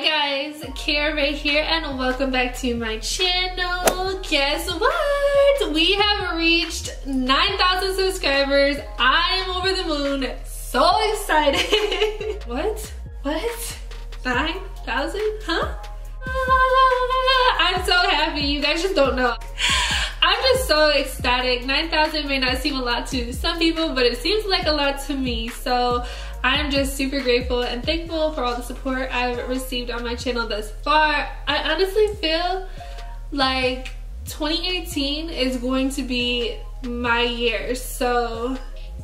Hi guys, KARARAE here and welcome back to my channel. Guess what? We have reached 9,000 subscribers. I am over the moon. So excited. What? 9,000? Huh? I'm so happy. You guys just don't know. I'm just so ecstatic. 9,000 may not seem a lot to some people, but it seems like a lot to me. So I'm just super grateful and thankful for all the support I've received on my channel thus far. I honestly feel like 2018 is going to be my year. So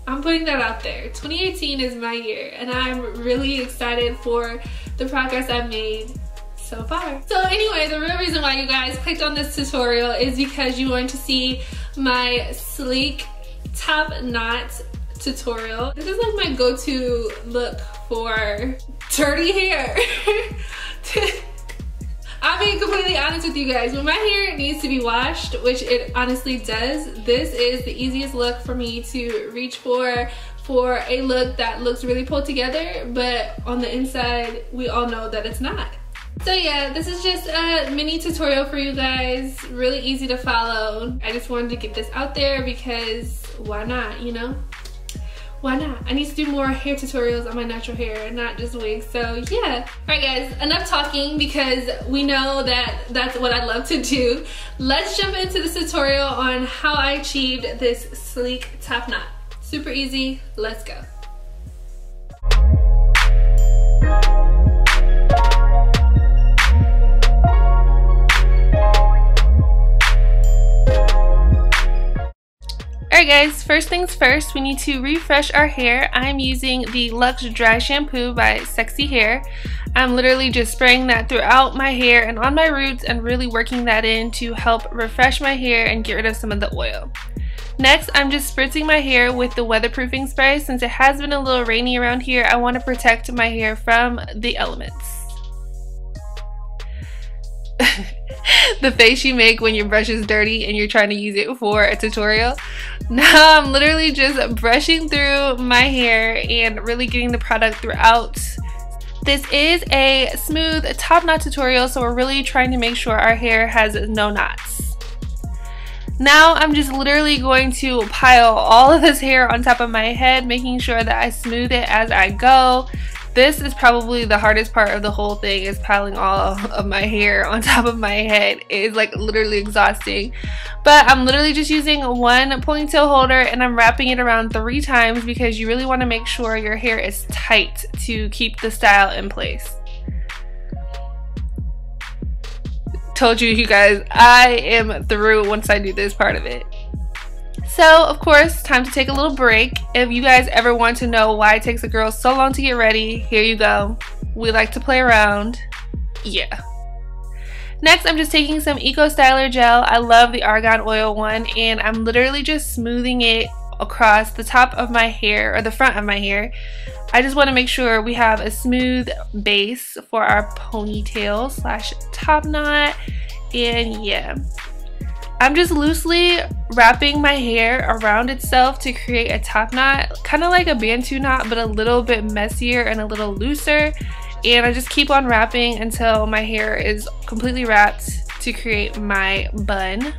I'm putting that out there. 2018 is my year and I'm really excited for the progress I've made so far. So anyway, the real reason why you guys clicked on this tutorial is because you want to see my sleek top knot tutorial. This is like my go-to look for dirty hair. I'm being completely honest with you guys. When my hair needs to be washed, which it honestly does, this is the easiest look for me to reach for a look that looks really pulled together, but on the inside, we all know that it's not. So yeah, this is just a mini tutorial for you guys. Really easy to follow. I just wanted to get this out there because why not, you know? Why not? I need to do more hair tutorials on my natural hair and not just wigs. So yeah. Alright guys, enough talking because we know that that's what I love to do. Let's jump into this tutorial on how I achieved this sleek top knot. Super easy, let's go. Alright guys, first things first, we need to refresh our hair. I'm using the Luxe Dry Shampoo by Sexy Hair. I'm literally just spraying that throughout my hair and on my roots and really working that in to help refresh my hair and get rid of some of the oil. Next, I'm just spritzing my hair with the weatherproofing spray. Since it has been a little rainy around here, I want to protect my hair from the elements. The face you make when your brush is dirty and you're trying to use it for a tutorial. Now I'm literally just brushing through my hair and really getting the product throughout. This is a smooth top knot tutorial, so we're really trying to make sure our hair has no knots. Now I'm just literally going to pile all of this hair on top of my head, making sure that I smooth it as I go. This is probably the hardest part of the whole thing, is piling all of my hair on top of my head. It is like literally exhausting. But I'm literally just using one ponytail holder and I'm wrapping it around 3 times because you really want to make sure your hair is tight to keep the style in place. Told you guys, I am through once I do this part of it. So, of course, time to take a little break. If you guys ever want to know why it takes a girl so long to get ready, here you go. We like to play around. Yeah. Next, I'm just taking some Eco Styler gel. I love the argan oil one, and I'm literally just smoothing it across the top of my hair, or the front of my hair. I just want to make sure we have a smooth base for our ponytail slash top knot, and yeah. I'm just loosely wrapping my hair around itself to create a top knot, kind of like a Bantu knot, but a little bit messier and a little looser. And I just keep on wrapping until my hair is completely wrapped to create my bun.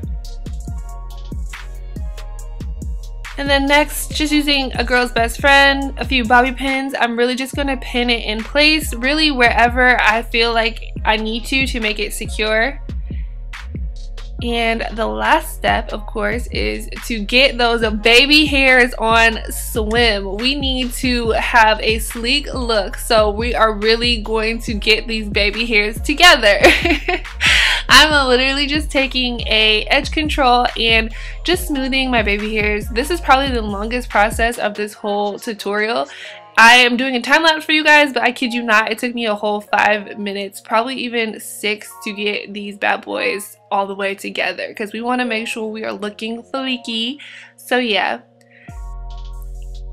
And then next, just using a girl's best friend, a few bobby pins, I'm really just going to pin it in place, really wherever I feel like I need to make it secure. And the last step, of course, is to get those baby hairs on swim. We need to have a sleek look, so we are really going to get these baby hairs together. I'm literally just taking a edge control and just smoothing my baby hairs. This is probably the longest process of this whole tutorial. I am doing a time lapse for you guys, but I kid you not, it took me a whole 5 minutes, probably even 6, to get these bad boys all the way together because we want to make sure we are looking fleeky. So yeah.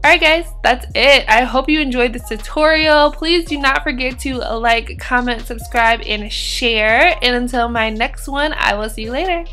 Alright guys, that's it. I hope you enjoyed this tutorial. Please do not forget to like, comment, subscribe, and share. And until my next one, I will see you later.